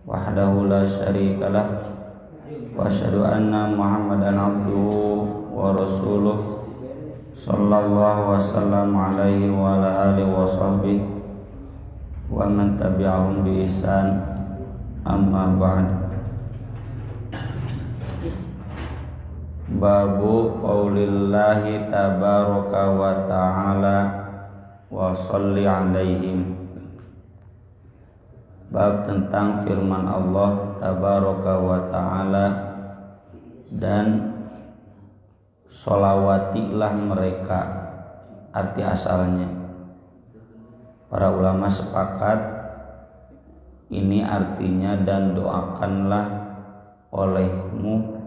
wahdahu la syarikalah wa asyhadu anna Muhammadan abduhu wa rasuluh sallallahu wasallam alaihi wa ala alihi wa sahbihi wa man tabi'ahum bi ihsan amma ba'd. Babu qaulillahi tabaraka wa ta'ala wa sholli alaihim. Bab tentang firman Allah tabaraka wa ta'ala dan sholawatilah mereka. Arti asalnya para ulama sepakat ini artinya dan doakanlah olehmu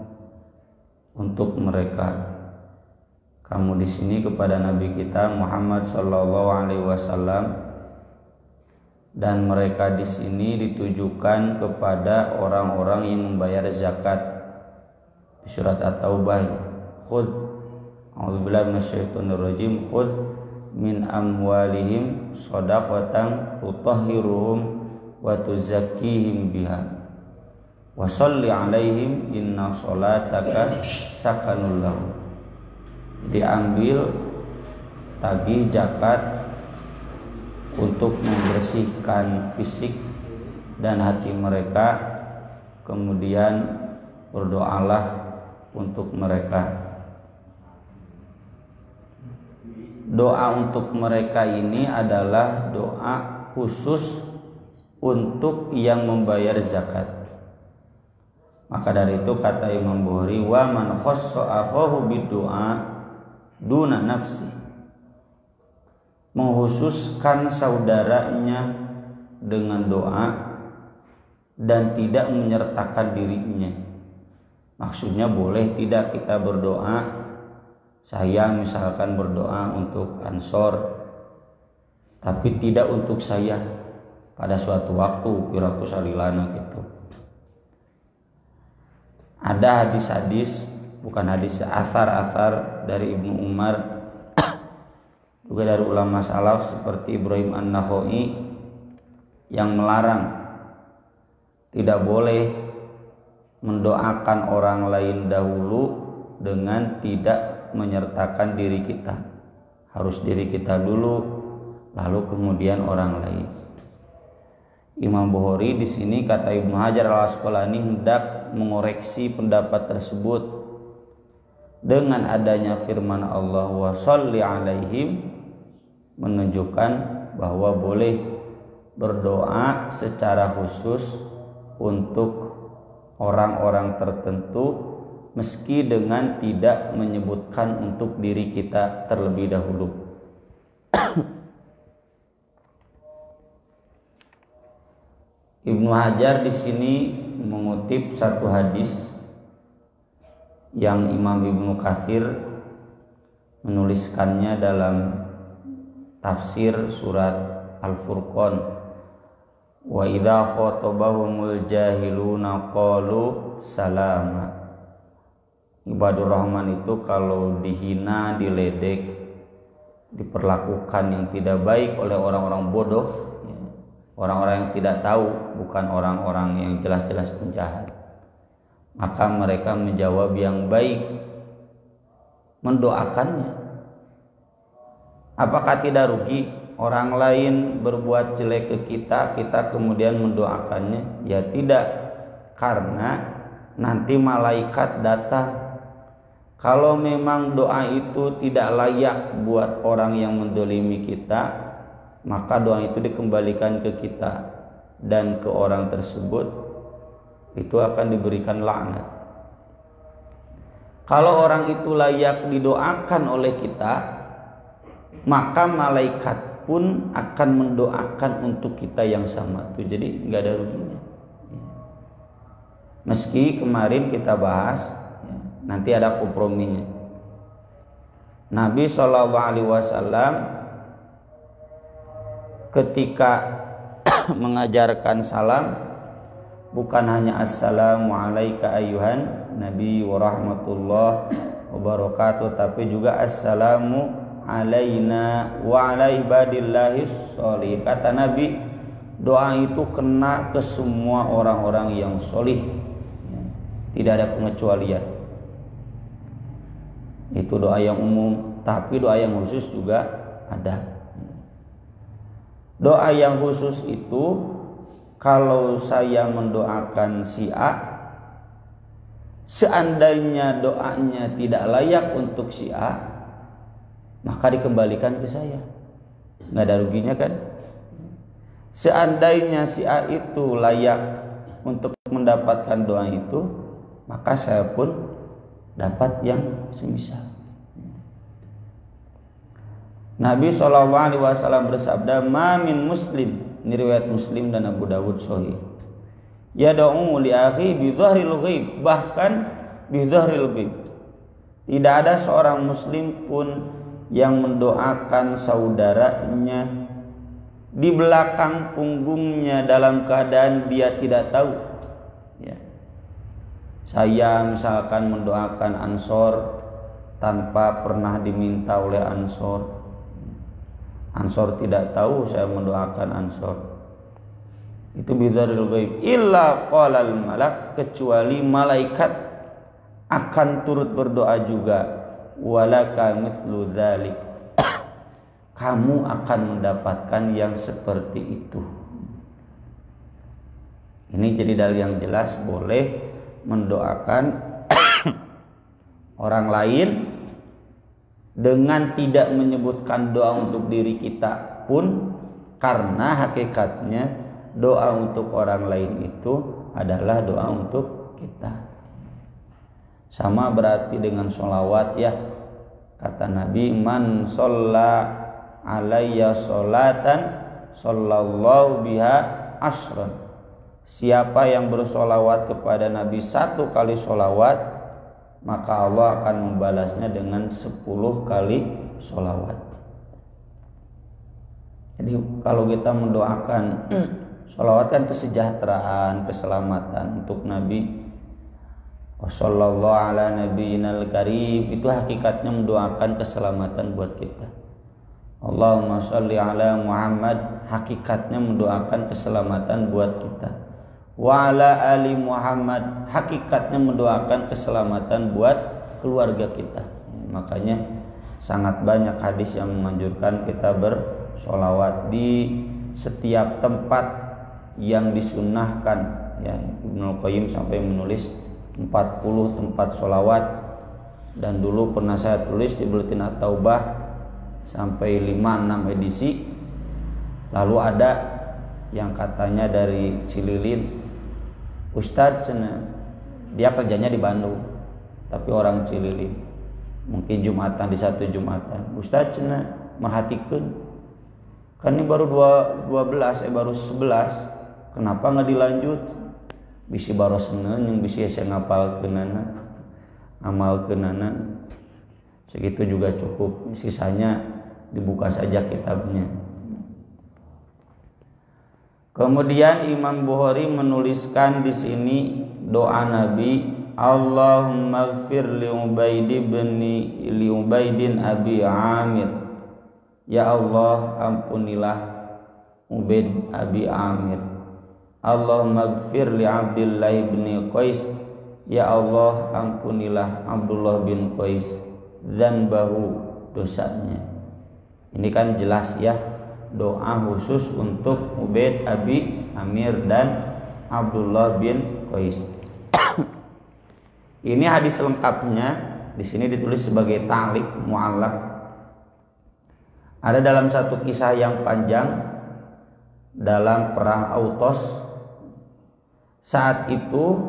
untuk mereka. Kamu di sini kepada Nabi kita Muhammad sallallahu alaihi wasallam, dan mereka di sini ditujukan kepada orang-orang yang membayar zakat. Di surat At-Taubah, khudz a'udzubillahi minasyaitonir rajim, khudz min amwalihim shadaqatan tutahhiruhum wa tuzakkihim biha wa sholli alaihim inna sholataka sakanul lahum. Diambil tagih zakat untuk membersihkan fisik dan hati mereka, kemudian berdoalah untuk mereka. Doa untuk mereka ini adalah doa khusus untuk yang membayar zakat. Maka dari itu kata Imam Bukhari, wa man khassa akhahu bid-du'a duna nafsi, menghususkan saudaranya dengan doa dan tidak menyertakan dirinya. Maksudnya boleh tidak kita berdoa, saya misalkan berdoa untuk Ansor, tapi tidak untuk saya pada suatu waktu piraku salilana gitu. Ada hadis-hadis, bukan hadis, asar-asar dari Ibnu Umar, juga dari ulama salaf seperti Ibrahim An-Nakhai yang melarang tidak boleh mendoakan orang lain dahulu dengan tidak menyertakan diri kita. Harus diri kita dulu, lalu kemudian orang lain. Imam Bukhari di sini kata Ibnu Hajar Al-Asqalani hendak mengoreksi pendapat tersebut dengan adanya firman Allah wa sholli alaihim, menunjukkan bahwa boleh berdoa secara khusus untuk orang-orang tertentu meski dengan tidak menyebutkan untuk diri kita terlebih dahulu. Ibnu Hajar di sini mengutip satu hadis yang Imam Ibnu Katsir menuliskannya dalam tafsir surat Al-Furqan, wa idza khatabahumul jahiluna qalu salama. Ibadur Rahman itu kalau dihina, diledek, diperlakukan yang tidak baik oleh orang-orang bodoh, orang-orang yang tidak tahu, bukan orang-orang yang jelas-jelas penjahat, maka mereka menjawab yang baik, mendoakannya. Apakah tidak rugi orang lain berbuat jelek ke kita, kita kemudian mendoakannya? Ya tidak, karena nanti malaikat datang. Kalau memang doa itu tidak layak buat orang yang mendolimi kita, maka doa itu dikembalikan ke kita, dan ke orang tersebut itu akan diberikan laknat. Kalau orang itu layak didoakan oleh kita, maka malaikat pun akan mendoakan untuk kita yang sama tuh. Jadi nggak ada ruginya. Meski kemarin kita bahas, nanti ada komprominya. Nabi SAW ketika mengajarkan salam, bukan hanya assalamu alayka ayyuhan nabi wa rahmatullah wa barakatuh, tapi juga assalamu alaina wa ala ibadillahis sholihin. Kata Nabi, doa itu kena ke semua orang-orang yang solih, tidak ada pengecualian. Itu doa yang umum, tapi doa yang khusus juga ada. Doa yang khusus itu kalau saya mendoakan si A, seandainya doanya tidak layak untuk si A, maka dikembalikan ke saya, nggak ada ruginya kan. Seandainya si A itu layak untuk mendapatkan doa itu, maka saya pun dapat yang semisal. Nabi SAW bersabda, "Ma min muslim," ini riwayat Muslim dan Abu Dawud sahih, "yad'u li akhi bi dhahril ghaib," bahkan bi dhahril ghaib. Tidak ada seorang muslim pun yang mendoakan saudaranya di belakang punggungnya dalam keadaan dia tidak tahu. Ya. Saya misalkan mendoakan Ansor tanpa pernah diminta oleh Ansor. Ansor tidak tahu saya mendoakan Ansor. Itu bidzaril ghaib. Illa qalal malak, kecuali malaikat akan turut berdoa juga. Walaka mithlu dzalik, kamu akan mendapatkan yang seperti itu. Ini jadi dalil yang jelas boleh mendoakan orang lain dengan tidak menyebutkan doa untuk diri kita pun, karena hakikatnya doa untuk orang lain itu adalah doa untuk kita. Sama berarti dengan sholawat ya. Kata Nabi, "Man sholla alayya sholatan shollallahu biha ashran." Siapa yang bersolawat kepada Nabi 1 kali solawat, maka Allah akan membalasnya dengan 10 kali solawat. Jadi kalau kita mendoakan solawat kan kesejahteraan, keselamatan untuk Nabi. Wassallallahu ala nabiyyinal karim, itu hakikatnya mendoakan keselamatan buat kita. Allahumma sholli ala Muhammad, hakikatnya mendoakan keselamatan buat kita. Wa ala ali Muhammad, hakikatnya mendoakan keselamatan buat keluarga kita. Makanya sangat banyak hadis yang menganjurkan kita bersolawat di setiap tempat yang disunnahkan. Ya, Ibnu Qayyim sampai menulis 40 tempat solawat, dan dulu pernah saya tulis di Buletin At-Taubah sampai 5-6 edisi. Lalu ada yang katanya dari Cililin, Ustadz, dia kerjanya di Bandung tapi orang Cililin, mungkin Jumatan di satu Jumatan, Ustadz merhatikan kan ini baru 11, kenapa nggak dilanjut? Bisi baros yang bisi saya ngapal kenana, amal kenana, segitu juga cukup, sisanya dibuka saja kitabnya. Kemudian Imam Bukhari menuliskan di sini doa Nabi, Allahumma ighfir li Ubaidin Abi Amir, ya Allah ampunilah Ubaid Abi Amir. Allahumma ighfir li Abdullah bin Qais, ya Allah ampunilah Abdullah bin Qais dzanbahu, dosanya. Ini kan jelas ya, doa khusus untuk Ubaid Abi Amir dan Abdullah bin Qais. Ini hadis lengkapnya di sini ditulis sebagai ta'liq mu'allaq. Ada dalam satu kisah yang panjang dalam perang Autos. Saat itu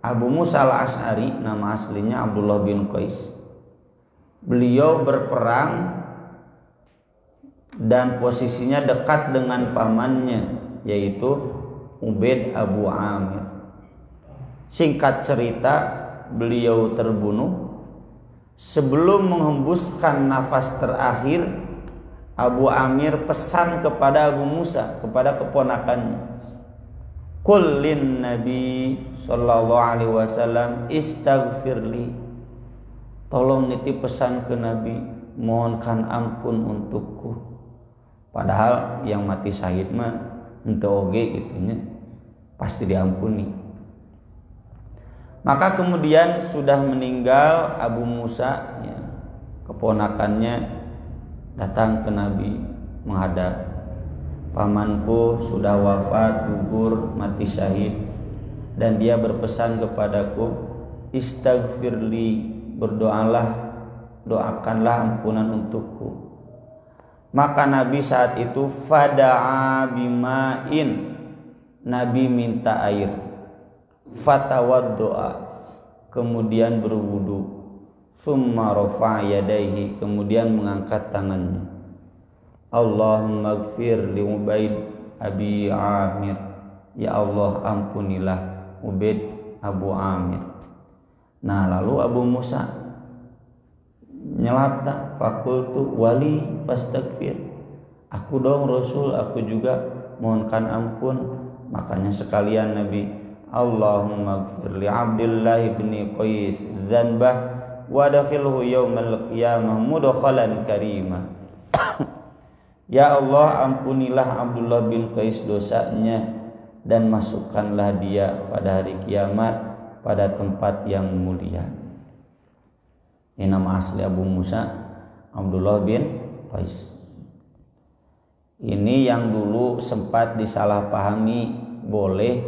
Abu Musa al-Asy'ari, nama aslinya Abdullah bin Qais, beliau berperang dan posisinya dekat dengan pamannya, yaitu Ubaid Abu Amir. Singkat cerita, beliau terbunuh. Sebelum menghembuskan nafas terakhir, Abu Amir pesan kepada Abu Musa, kepada keponakannya, Qul lin Nabi sallallahu alaihi wasallam istaghfirli, tolong nitip pesan ke Nabi, mohonkan ampun untukku. Padahal yang mati syahid mah henteu oge gitu nya, pasti diampuni. Maka kemudian sudah meninggal Abu Musa, ya, keponakannya datang ke Nabi menghadap, pamanku sudah wafat, gugur, mati syahid, dan dia berpesan kepadaku, istaghfirli, berdoalah, doakanlah ampunan untukku. Maka Nabi saat itu fada'a bima'in, Nabi minta air, fatawaddo'a, kemudian berwudu, thumma rafa'a yadaihi, kemudian mengangkat tangannya, Allahumma gfir li Ubaid Abi Amir, ya Allah ampunilah Ubaid Abu Amir. Nah lalu Abu Musa nyelapta, fakultu wali fastaghfir, aku dong Rasul, aku juga mohonkan ampun. Makanya sekalian Nabi, Allahumma gfir li Abdillah ibni Qais dzanbah wa dakhilhu yaumal qiyamah mudkhalan karima. Ya Allah, ampunilah Abdullah bin Qais dosanya dan masukkanlah dia pada hari kiamat pada tempat yang mulia. Ini nama asli Abu Musa, Abdullah bin Qais. Ini yang dulu sempat disalahpahami boleh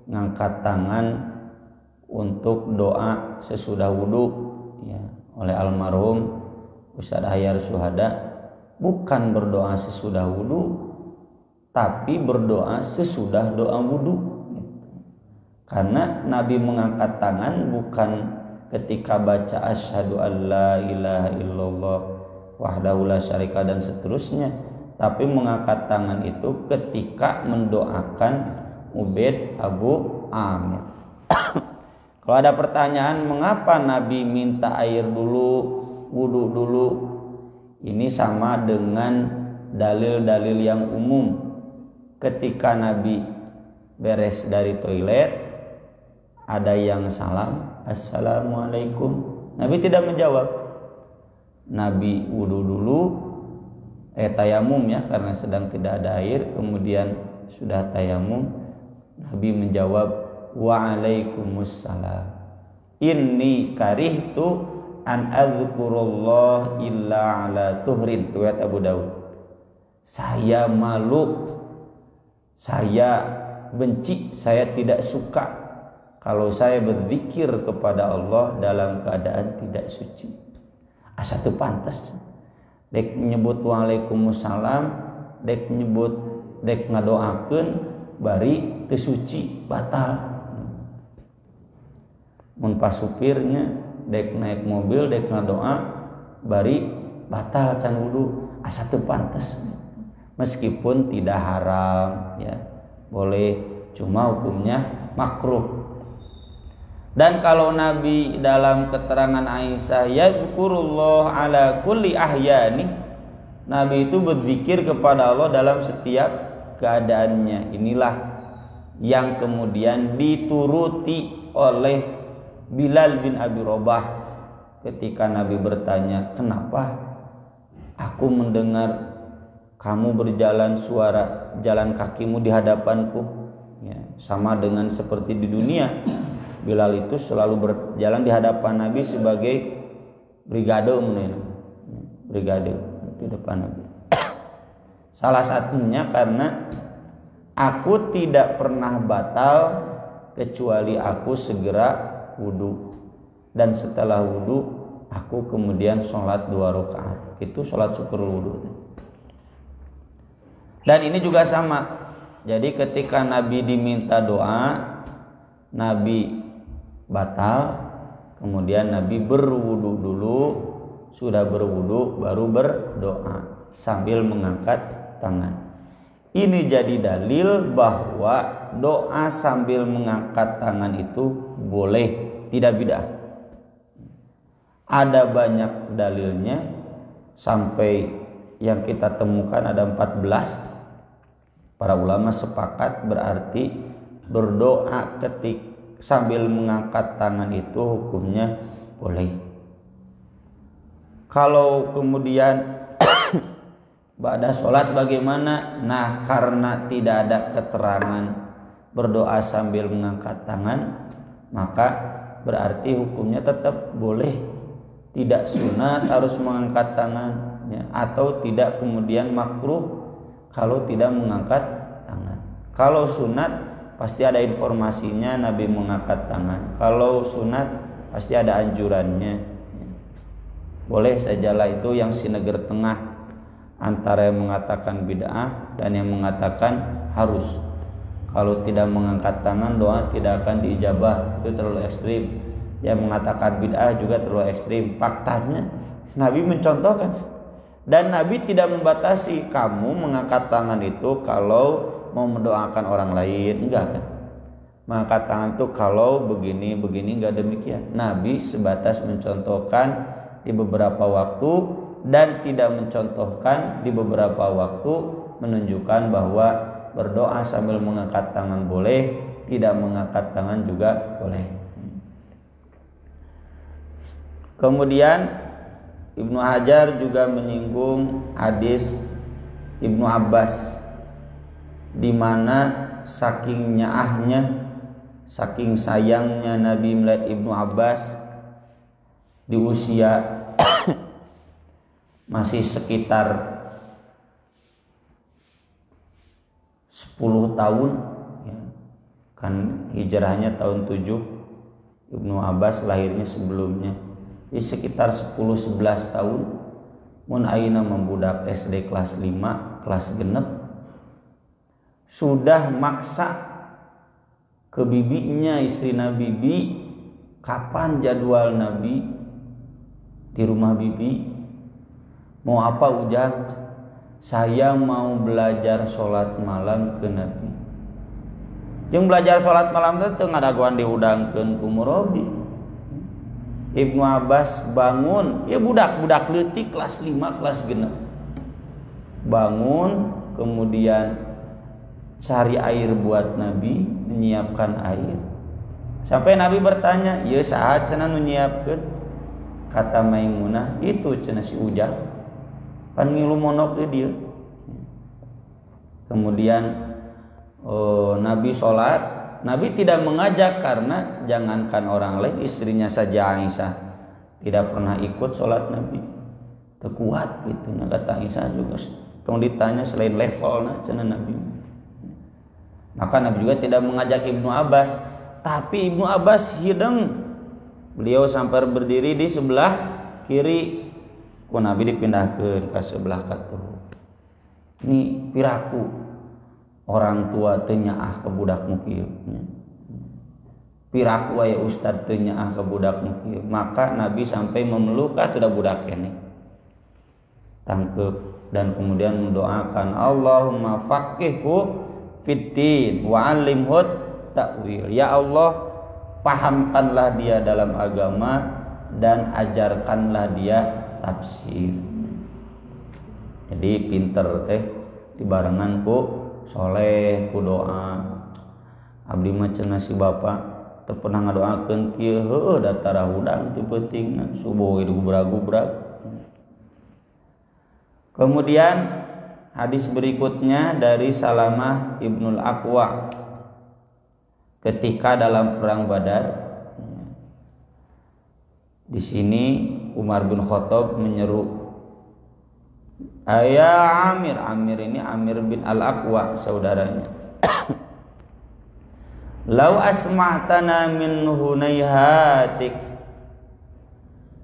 ngangkat tangan untuk doa sesudah wudu, ya, oleh almarhum Ustaz Ahyar Suhada. Bukan berdoa sesudah wudu, tapi berdoa sesudah doa wudu. Karena Nabi mengangkat tangan bukan ketika baca asyhadu alla ilaha illallah wahdahu la syarika dan seterusnya, tapi mengangkat tangan itu ketika mendoakan Ubaid Abu Amir. Kalau ada pertanyaan mengapa Nabi minta air dulu, wudu dulu, ini sama dengan dalil-dalil yang umum. Ketika Nabi beres dari toilet, ada yang salam, assalamualaikum, Nabi tidak menjawab. Nabi wudu dulu, tayamum ya, karena sedang tidak ada air. Kemudian sudah tayamum, Nabi menjawab, waalaikumsalam, inni karihtu an azkurullah illa ala tuhrin, riwayat Abu Daud. Saya malu, saya benci, saya tidak suka kalau saya berzikir kepada Allah dalam keadaan tidak suci. Asa teu pantes dek nyebut waalaikumsalam, dek nyebut, dek ngadoakeun bari teu suci, batal. Mun pas supirnya dek naik mobil dek ngadoa bari batal can wudu, asa teu pantes. Meskipun tidak haram ya, boleh, cuma hukumnya makruh. Dan kalau Nabi dalam keterangan Aisyah, yazkurullah ala kulli ahyani, Nabi itu berzikir kepada Allah dalam setiap keadaannya. Inilah yang kemudian dituruti oleh Bilal bin Abi Rabah ketika Nabi bertanya, kenapa aku mendengar kamu berjalan, suara jalan kakimu di hadapanku, ya, sama dengan seperti di dunia. Bilal itu selalu berjalan di hadapan Nabi sebagai brigade, brigade di depan Nabi. Salah satunya karena aku tidak pernah batal kecuali aku segera wudu, dan setelah wudu aku kemudian sholat 2 rakaat. Itu sholat syukur wudu. Dan ini juga sama. Jadi ketika Nabi diminta doa, Nabi batal, kemudian Nabi berwudu dulu, sudah berwudu baru berdoa sambil mengangkat tangan. Ini jadi dalil bahwa doa sambil mengangkat tangan itu boleh, tidak bid'ah. Ada banyak dalilnya, sampai yang kita temukan ada 14. Para ulama sepakat berarti berdoa ketika sambil mengangkat tangan itu hukumnya boleh. Kalau kemudian ba'da sholat bagaimana? Nah, karena tidak ada keterangan berdoa sambil mengangkat tangan, maka berarti hukumnya tetap boleh, tidak sunat harus mengangkat tangan ya, atau tidak kemudian makruh kalau tidak mengangkat tangan. Kalau sunat pasti ada informasinya Nabi mengangkat tangan. Kalau sunat pasti ada anjurannya. Boleh sajalah, itu yang sineger tengah antara yang mengatakan bid'ah dan yang mengatakan harus. Kalau tidak mengangkat tangan doa tidak akan diijabah, itu terlalu ekstrim. Yang mengatakan bid'ah juga terlalu ekstrim. Faktanya Nabi mencontohkan, dan Nabi tidak membatasi kamu mengangkat tangan itu kalau mau mendoakan orang lain, enggak kan? Mengangkat tangan itu kalau begini enggak, demikian. Nabi sebatas mencontohkan di beberapa waktu dan tidak mencontohkan di beberapa waktu, menunjukkan bahwa berdoa sambil mengangkat tangan boleh, tidak mengangkat tangan juga boleh. Kemudian Ibnu Hajar juga menyinggung hadis Ibnu Abbas, di mana saking nyaahnya, saking sayangnya Nabi melihat Ibnu Abbas di usia masih sekitar 10 tahun ya. Kan hijrahnya tahun 7, Ibnu Abbas lahirnya sebelumnya, di sekitar 10-11 tahun. Mun ayeuna membudak SD kelas 5 kelas genep sudah maksa ke bibinya, istri Nabi, bibi kapan jadwal Nabi di rumah bibi, mau apa ujang? Saya mau belajar sholat malam ke Nabi. Yang belajar sholat malam itu ngadaguan diudangkeun ku murabbi. Ibnu Abbas bangun, ya budak leutik kelas 5 kelas 6. Bangun, kemudian cari air buat Nabi, menyiapkan air. Sampai Nabi bertanya, "Ya saat cenah nu nyiapkeun?" Kata Maimunah, "Itu cenah si Ujang." Pan ngilu monok dia. Kemudian Nabi sholat, Nabi tidak mengajak karena jangankan orang lain, istrinya saja Aisyah tidak pernah ikut sholat Nabi. Terkuat gitu. Nah, kata Aisyah juga tong ditanya selain levelnya cenah Nabi. Maka Nabi juga tidak mengajak Ibnu Abbas, tapi Ibnu Abbas hideng. Beliau sampai berdiri di sebelah kiri, ku Nabi dipindahkan ke sebelah katuh. Ini piraku orang tua teu nyaah ke budakmu kieu. Piraku aya ustad teu nyaah ke budakmu kieu. Maka Nabi sampai memeluk atuh budak keneh. Tangkep dan kemudian mendoakan, Allahumma faqihhu fiddin wa 'allimhu ta'wil. Ya Allah, pahamkanlah dia dalam agama dan ajarkanlah dia tafsir. Jadi pinter teh dibarengan ku soleh, ku doa. Abdi mah cenah si bapa teu pernah ngadoakeun kieu, heueuh da tara hudang teu pentingna, subuh ge gubrag-gubrag. Kemudian hadis berikutnya dari Salamah Ibnul Aqwa ketika dalam perang Badar. Di sini Umar bin Khattab menyeru, "Ayah Amir." Amir ini Amir bin Al-Aqwa, saudaranya. "Lau asma'tana min hunayhatik."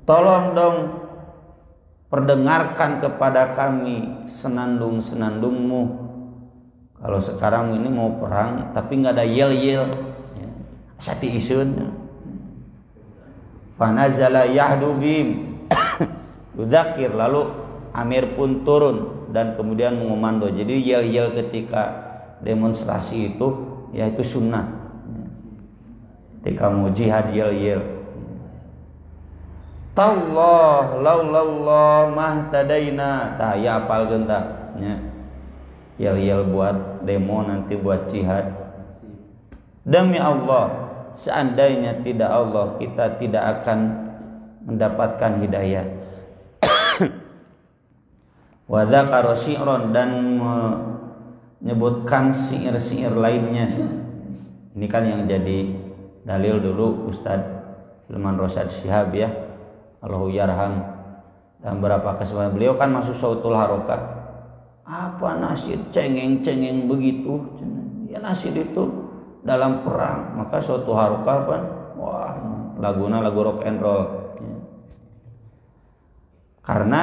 Tolong dong perdengarkan kepada kami senandung-senandungmu. Kalau sekarang ini mau perang tapi nggak ada yel-yel, sati isun. Fanazala yahdu bim yudzakir, lalu Amir pun turun dan kemudian mengomando. Jadi yel-yel ketika demonstrasi itu yaitu sunnah. Ketika mau jihad yel-yel. Tallah laulallah mahtadaina. Tah ya apal gentak nya. Yel-yel buat demo nanti buat jihad. Demi Allah, seandainya tidak Allah, kita tidak akan mendapatkan hidayah. Wa dzakara syi'ran, dan menyebutkan syair-syair lainnya. Ini kan yang jadi dalil dulu Ustadz Hilman Rosyad Shihab ya, Allahu yarham. Dan beberapa kesempatan beliau kan masuk Sautul Harokah. Apa nasyid cengeng-cengeng begitu? Ya nasyid itu dalam perang, maka Sautul Harokah kan, wah laguna lagu rock and roll. Ya. Karena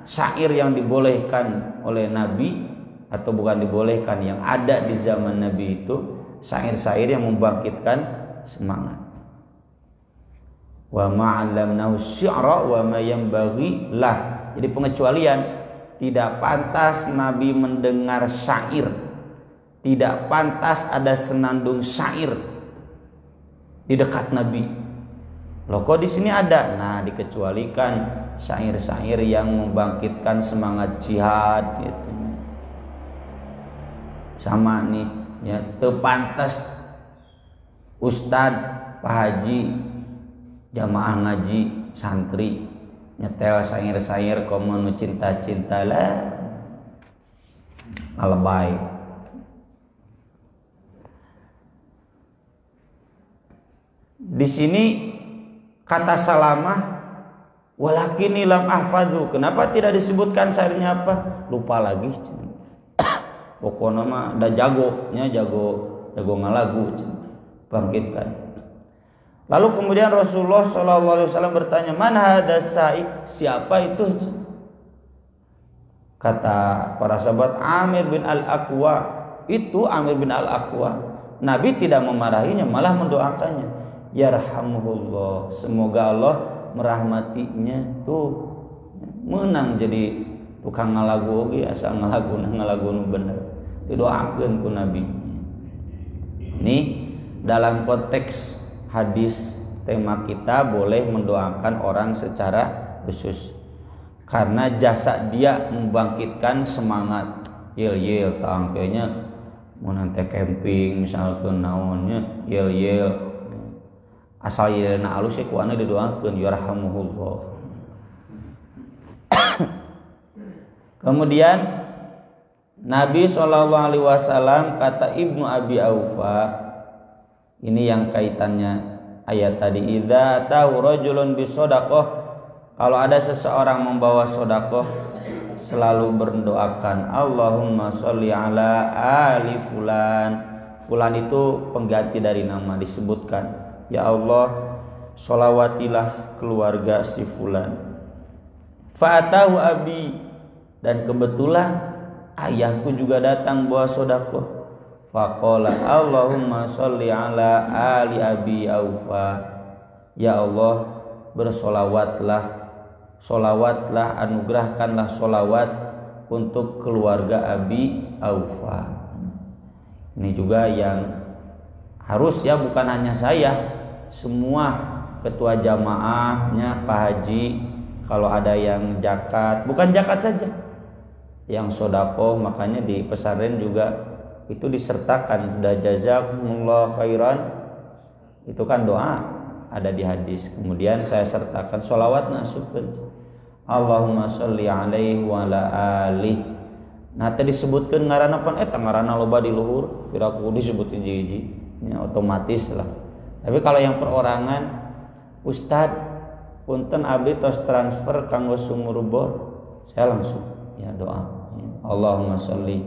syair yang dibolehkan oleh Nabi, atau bukan dibolehkan, yang ada di zaman Nabi itu syair-syair yang membangkitkan semangat. Wa ma'allamnahu syi'ra wa ma yanbaghi lah. Jadi pengecualian, tidak pantas Nabi mendengar syair, tidak pantas ada senandung syair di dekat Nabi. Loh kok di sini ada? Nah, dikecualikan syair-syair yang membangkitkan semangat jihad gitu. Sama nih ya, tepantas Ustadz, Pak Haji, jamaah ngaji, santri nyetel syair-syair komo cinta-cinta lah, alebay. Di sini kata salamah, walakin lam ahfadzu, kenapa tidak disebutkan syairnya apa? Lupa lagi. Pokoknya mah ada jagonya, jago ngalagu, bangkitkan. Lalu kemudian Rasulullah SAW bertanya, man hadas sa'id, siapa itu? Kata para sahabat, Amir bin Al-Aqwa. Itu Amir bin Al-Aqwa. Nabi tidak memarahinya, malah mendoakannya. Yarhamuhullah, semoga Allah merahmatinya. Tuh menang jadi tukang ngalagu oge, asal ngalagu nu bener. Didoakeun ku Nabi. Ini dalam konteks hadis tema kita boleh mendoakan orang secara khusus karena jasa dia membangkitkan semangat. Yel tangkenya mau nanti camping misalkan naonnya yel asal yelna alus ku anu didoakeun yarhamuhullah. Kemudian Nabi SAW kata Ibnu Abi Aufa, ini yang kaitannya ayat tadi, idza tahu rajulun bisodaqoh, kalau ada seseorang membawa sodakoh selalu berdoakan Allahumma sholli ala ali fulan. Fulan itu pengganti dari nama, disebutkan ya Allah sholawatilah keluarga si fulan. Fa'atahu abi, dan kebetulan ayahku juga datang bawa sodakoh. Faqala Allahumma sholli ala ali abi Aufa, ya Allah bersolawatlah, anugerahkanlah solawat untuk keluarga Abi Aufa. Ini juga yang harus ya, bukan hanya saya, semua ketua jamaahnya, Pak Haji, kalau ada yang zakat, bukan zakat saja, yang sodako, makanya di pesantren juga itu disertakan, sudah jazakumullah khairan, itu kan doa ada di hadis. Kemudian saya sertakan sholawat nasibkan Allahumma sholli alaihi wa ala alihi. Nah tadi disebutkan ngaranna pan ngaranna loba di luhur, piraku disebut hiji-hiji ya, otomatis lah. Tapi kalau yang perorangan, Ustad punten abdi tos transfer kanggo sumur bor, saya langsung ya doa ya, Allahumma sholli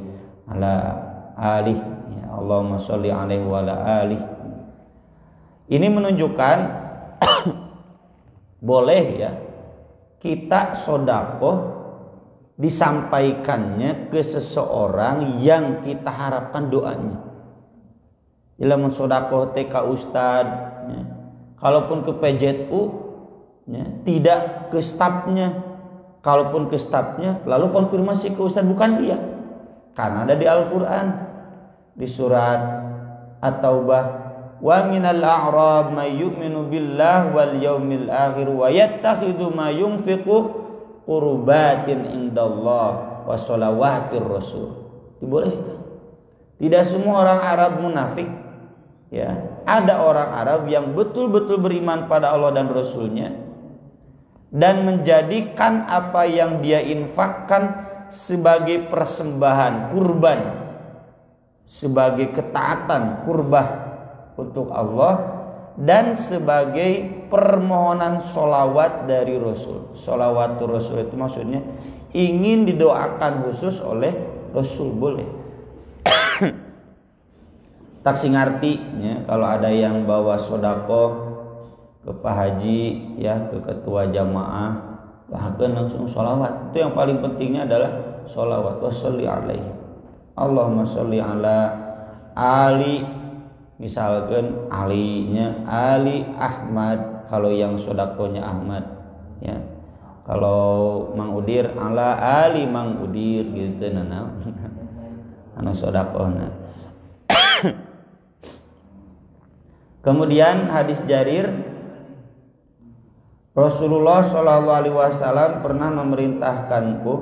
ala alihi ya, Allahumma sholli alaihi wa ala alihi. Ini menunjukkan boleh ya kita sodakoh disampaikannya ke seseorang yang kita harapkan doanya. Ilmu sodakoh TK Ustad ya. Kalaupun ke PJU ya, tidak ke stafnya. Kalaupun ke stafnya lalu konfirmasi ke Ustad, bukan dia, karena ada di Al-Quran di surat At-Taubah, wa minal a'rab may yu'minu billah wal yaumil akhir wa yattakhidhu ma yunfiqu qurbatin indallah wa shalawatir rasul. Dibolehkan. Tidak semua orang Arab munafik ya. Ada orang Arab yang betul-betul beriman pada Allah dan Rasulnya dan menjadikan apa yang dia infakkan sebagai persembahan kurban, sebagai ketaatan kurbah untuk Allah, dan sebagai permohonan sholawat dari Rasul. Sholawatul Rasul itu maksudnya ingin didoakan khusus oleh Rasul, boleh. Tak sing artinya kalau ada yang bawa sodako ke Pak Haji ya, ke ketua jamaah, bahkan langsung sholawat. Itu yang paling pentingnya adalah sholawat. Washolli alaihi, Allahumma sholli ala Ali, misalkan alinya Ali Ahmad, kalau yang sodakonya Ahmad ya. Kalau Mang Udir ala Ali Mang Udir gitu nah anu sodakona. Kemudian hadis Jarir, Rasulullah Shallallahu Alaihi Wasallam pernah memerintahkanku,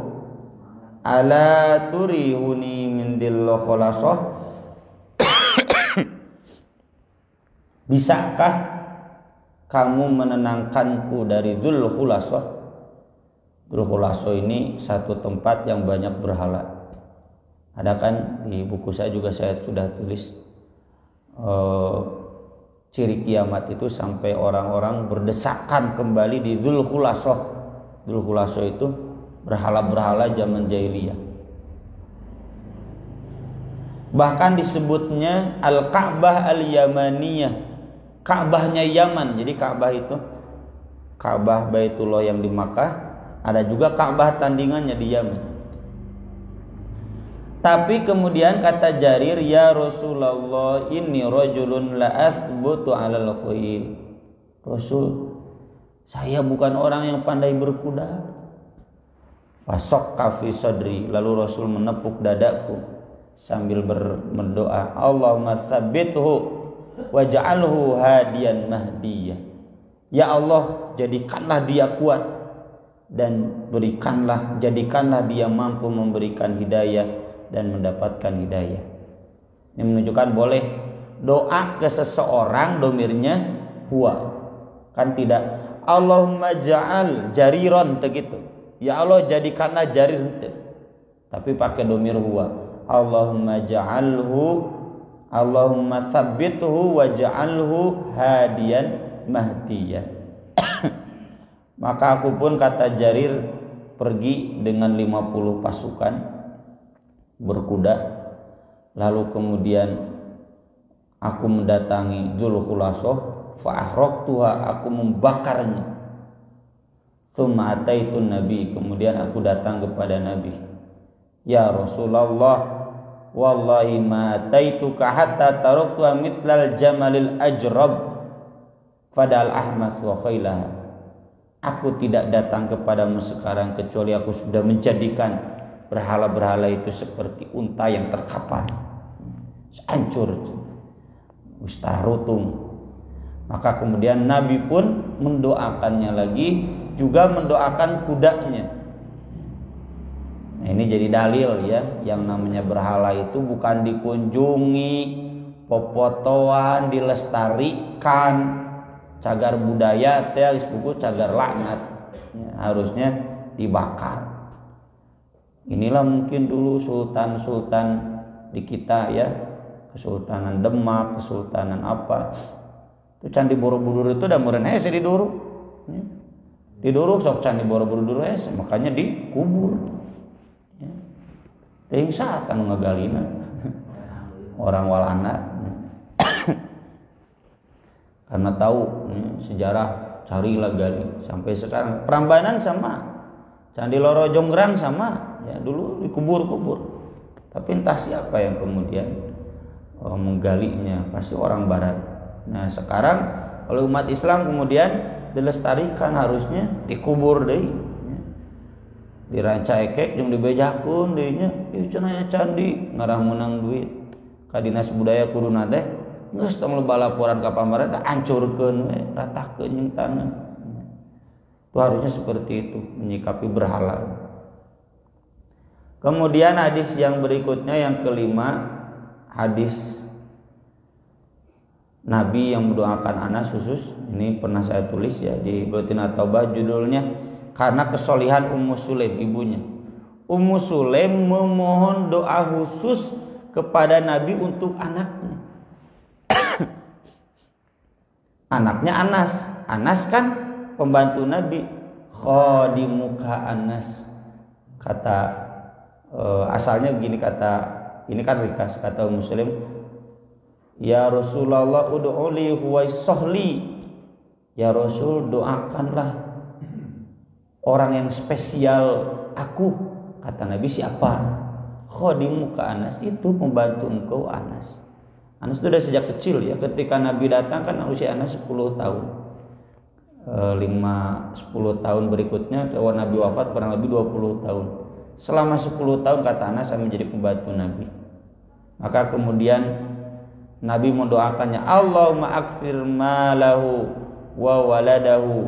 ala turihuni min dillo kholasoh, bisakah kamu menenangkanku dari Dzul Khulasoh? Dzul Khulasoh ini satu tempat yang banyak berhala. Ada kan di buku saya juga saya sudah tulis ciri kiamat itu sampai orang-orang berdesakan kembali di Dzul Khulasoh. Dzul Khulasoh itu berhala-berhala zaman jahiliyah. Bahkan disebutnya Al-Ka'bah Al-Yamaniyah, Ka'bahnya Yaman. Jadi Ka'bah itu Ka'bah Baitullah yang di Makkah, ada juga Ka'bah tandingannya di Yaman. Tapi kemudian kata Jarir, ya Rasulullah, inni rajulun la athbutu 'alal khayl. Rasul, saya bukan orang yang pandai berkuda. Fasaqqa fi sadri, lalu Rasul menepuk dadaku sambil berdoa, Allahumma tsabbithu waj'alhu hadiyan mahdiyah. Ya Allah, jadikanlah dia kuat dan jadikanlah dia mampu memberikan hidayah dan mendapatkan hidayah. Ini menunjukkan boleh doa ke seseorang domirnya huwa, kan tidak Allahumma ja'al jariron begitu. Ya Allah jadikanlah Jarir, tapi pakai domir huwa. Allahumma ja'alhu, Allahumma tsabbithu waj'alhu hadiyan mahdiyah. Maka aku pun, kata Jarir, pergi dengan 50 pasukan berkuda, lalu kemudian aku mendatangi Dzul Khulasoh, fa ahraqtuha, aku membakarnya. Tsumma ataitun nabi, kemudian aku datang kepada Nabi. Ya Rasulullah, wallahi ma ataituka hatta taraktuha mithlal jamalil ajrab fadal ahmas wa khailaha. Aku tidak datang kepadamu sekarang kecuali aku sudah menjadikan berhala-berhala itu seperti unta yang terkapar, hancur, ustaz rutung. Maka kemudian Nabi pun mendoakannya lagi, juga mendoakan kudanya. Nah, ini jadi dalil ya, yang namanya berhala itu bukan dikunjungi, popotoan, dilestarikan, cagar budaya teh disebut cagar laknat, ya, harusnya dibakar. Inilah mungkin dulu sultan-sultan di kita ya, Kesultanan Demak, Kesultanan apa, itu Candi Borobudur itu udah meureun hese diduru, ya. Diduru sok Candi Borobudur hese, makanya dikubur. Ya. Teuing saat anu ngagalina orang walana. Karena tahu sejarah carilah gali sampai sekarang. Prambanan sama, Candi Loro Jonggrang sama. Ya, dulu dikubur-kubur, tapi entah siapa yang kemudian menggalinya, pasti orang barat. Nah sekarang oleh umat Islam kemudian dilestarikan, harusnya dikubur deh, ya. Diranca ekek yang dibejakeun deui nya, ieu cenah candi ngarah menang duit ka dinas budaya kuduna teh geus tong loba laporan ka pamarentah hancurkeun we, ratakeun jeung tanah. Itu harusnya seperti itu menyikapi berhala. Kemudian hadis yang berikutnya, yang kelima, hadis Nabi yang mendoakan Anas khusus. Ini pernah saya tulis ya di Bulletin At-Taubah, judulnya karena kesolihan Ummu Sulaim, ibunya. Ummu Sulaim memohon doa khusus kepada Nabi untuk anaknya. Anaknya Anas. Anas kan pembantu Nabi. Khadimuka Anas. Kata asalnya begini, kata ini kan ringkas, kata Ummu Sulaim, ya Rasulullah ud'uli huwaisohli. Ya Rasul, doakanlah orang yang spesial aku. Kata Nabi, siapa? Khadimuka Anas, itu pembantu engkau Anas. Anas itu sudah sejak kecil ya. Ketika Nabi datang kan usia Anas 10 tahun. 10 tahun berikutnya kalau Nabi wafat kurang lebih 20 tahun. Selama 10 tahun kata Anas saya menjadi pembantu Nabi. Maka kemudian Nabi mendoakannya, Allahumma akfir malahu wa waladahu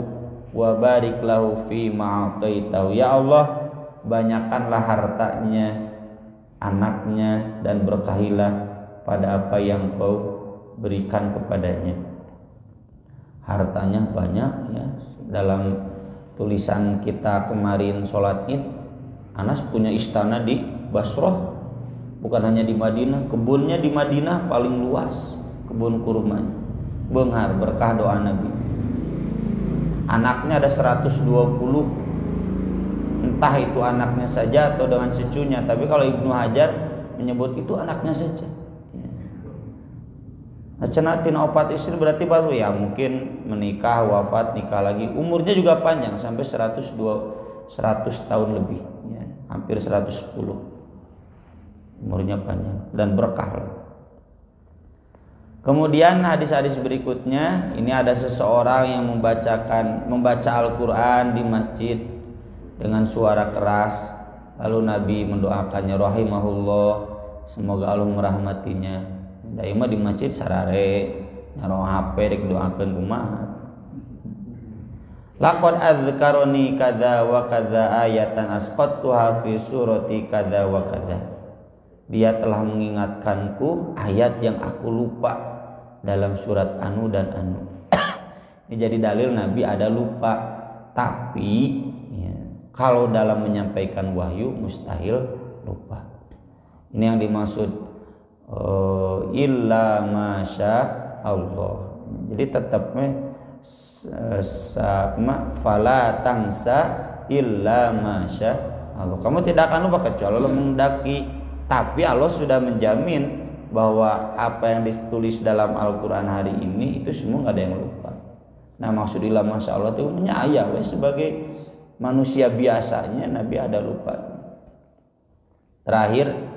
wa barik lahu fi ma'ataitahu. Ya Allah, banyakkanlah hartanya, anaknya, dan berkahilah pada apa yang kau berikan kepadanya. Hartanya banyak ya. Dalam tulisan kita kemarin sholat Id, Anas punya istana di Basrah, bukan hanya di Madinah. Kebunnya di Madinah paling luas, kebun kurma, benghar berkah doa Nabi. Anaknya ada 120, entah itu anaknya saja atau dengan cucunya, tapi kalau Ibnu Hajar menyebut itu anaknya saja. Cenatin opat istri berarti baru ya mungkin menikah, wafat, nikah lagi, umurnya juga panjang sampai 100 tahun lebih ya, hampir 110, umurnya panjang dan berkah. Kemudian hadis-hadis berikutnya, ini ada seseorang yang membaca Al-Quran di masjid dengan suara keras, lalu Nabi mendoakannya, rahimahullah, semoga Allah merahmatinya. Daima di masjid sarare nyaro HP rek doakeun kumaha. Laqad adzkaroni kadza wa kadza ayatan asqattuha fi surati kadza wa kadza. Dia telah mengingatkanku ayat yang aku lupa dalam surat anu dan anu. Ini jadi dalil Nabi ada lupa, tapi ya, kalau dalam menyampaikan wahyu mustahil lupa. Ini yang dimaksud illa masya Allah. Jadi tetapnya sama fala tangsa illa masya Allah. Kamu tidak akan lupa kecuali Allah menghendaki. Tapi Allah sudah menjamin bahwa apa yang ditulis dalam Al-Quran hari ini itu semua nggak ada yang lupa. Nah maksud illa masya Allah itu ayah sebagai manusia biasanya Nabi ada lupa. Terakhir,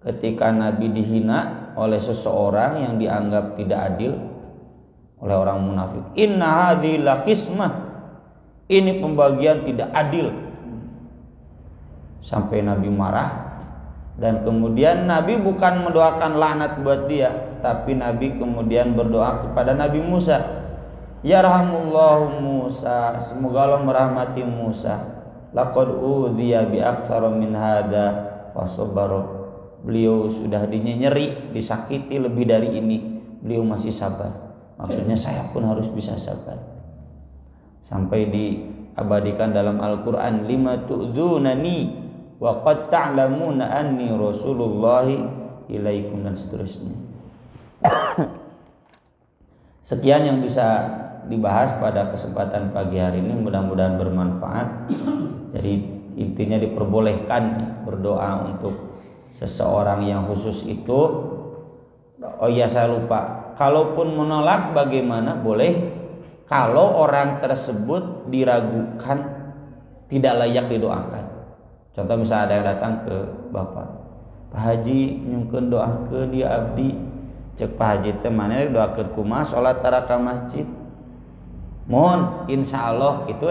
ketika Nabi dihina oleh seseorang yang dianggap tidak adil oleh orang munafik, inna hadhihi laqismah, ini pembagian tidak adil, sampai Nabi marah. Dan kemudian Nabi bukan mendoakan laknat buat dia, tapi Nabi kemudian berdoa kepada Nabi Musa, yarhamullahu Musa, semoga Allah merahmati Musa, laqad udhiya bi aktsara min hadza fasabara. Beliau sudah nyeri, disakiti lebih dari ini, beliau masih sabar. Maksudnya saya pun harus bisa sabar. Sampai diabadikan dalam Al-Quran, lima tu'dzunani wa qad ta'lamuna anni Rasulullah ilaikum, dan seterusnya. Sekian yang bisa dibahas pada kesempatan pagi hari ini, mudah-mudahan bermanfaat. Jadi intinya diperbolehkan berdoa untuk seseorang yang khusus itu. Oh iya saya lupa, kalaupun menolak bagaimana? Boleh kalau orang tersebut diragukan tidak layak didoakan. Contoh misalnya ada yang datang ke Bapak, Pak Haji nyungkeun doakeun dia abdi. Cek Pak Haji teh maneh doakeun kumaha salat taraka masjid. Mohon insyaallah, itu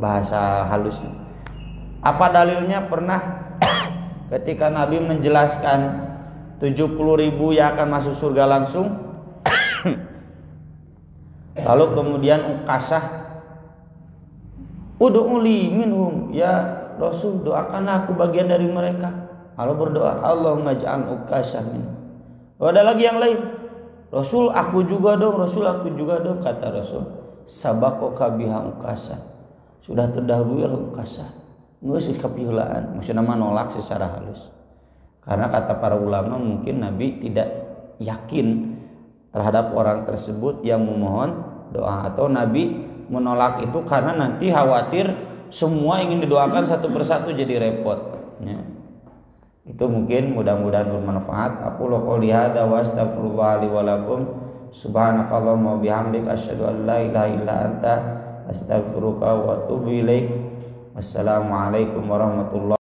bahasa halusnya. Apa dalilnya? Pernah ketika Nabi menjelaskan 70.000 yang akan masuk surga langsung, lalu kemudian Ukasah, ud'uli minhum, ya Rasul doakanlah aku bagian dari mereka. Lalu berdoa, Allahumma ja'al Ukasah minhum. Ada lagi yang lain, Rasul aku juga dong, Rasul aku juga dong. Kata Rasul, sabaqaka biha Ukasah, sudah terdahului Ukasah. geus kapiheulaan, maksudna menolak secara halus. Karena kata para ulama mungkin Nabi tidak yakin terhadap orang tersebut yang memohon doa, atau Nabi menolak itu karena nanti khawatir semua ingin didoakan satu persatu jadi repot ya. Itu mungkin mudah-mudahan bermanfaat. Aku qouli hadza wa astaghfirullah li wa lakum. Subhanakallahumma wa bihamdika asyhadu an la ilaha illa anta astaghfiruka wa atubu ilaik. Wassalamualaikum warahmatullahi